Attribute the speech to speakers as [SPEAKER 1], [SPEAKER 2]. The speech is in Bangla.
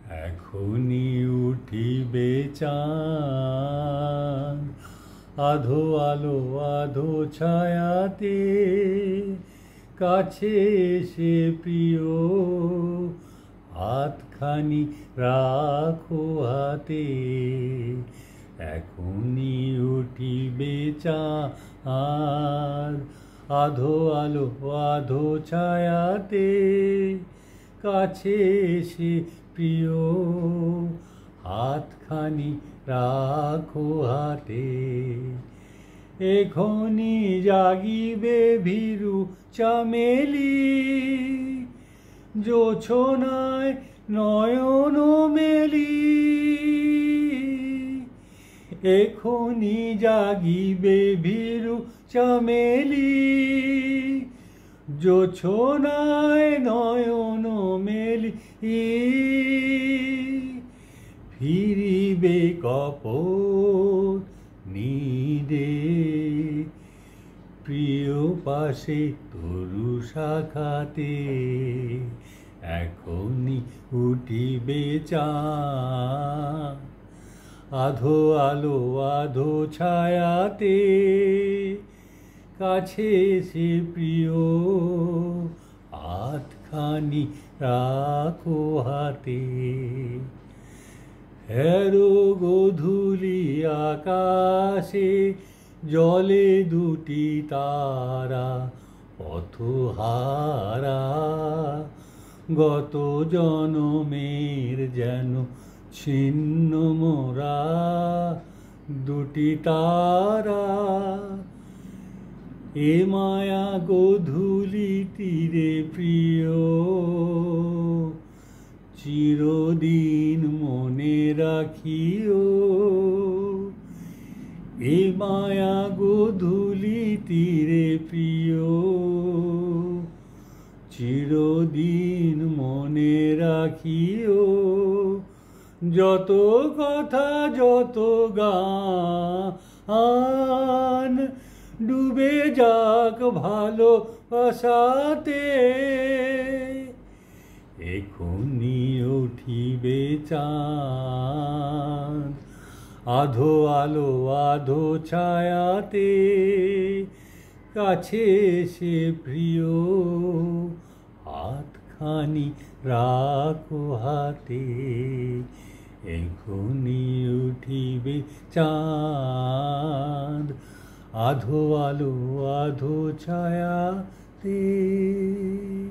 [SPEAKER 1] এখনি উঠিবে চাঁদ, আধো আলো আধো ছায়াতে, কাছে এসে প্রিয় হাতখানি রাখো হাতে। এখনি উঠিবে চাঁদ, আধো আলো আধো ছায়াতে, কাছে এসে প্রিয় হাতখানি রাখো হাতে। এখনি জাগিবে ভীরু চামেলি, জোছনায় নয়ন মেলি। এখনি জাগিবে ভীরু চামেলি, জোছনায় নয়ন মেলি। ফিরিবে কপট নিদে, প্রিয় পাশে তরু শাখাতে। এখনি উঠিবে চাঁদ, আধো আলো আধো ছায়াতে, কাছে এসে প্রিয় হাতখানি রাখো হাতে। হেরো গোধূলি আকাশে জলে দুটি তারা, পথহারা গত জনমের যেন ছিন্ন মোরা দুটি তারা। এ মায়া গোধূলি তীরে প্রিয় চিরদিন মনে রাখিও। এ মায়া গোধূলি তীরে প্রিয় চিরদিন মনে রাখিও। যত কথা যত গান ডুবে যাক ভালোবাসাতে। এখনি উঠিবে চাঁদ, আধো আলো আধো ছায়াতে, কাছে এসে প্রিয় হাতখানি রাখো হাতে। এখনি উঠিবে চাঁদ, আধো আলো আধো ছায়াতে।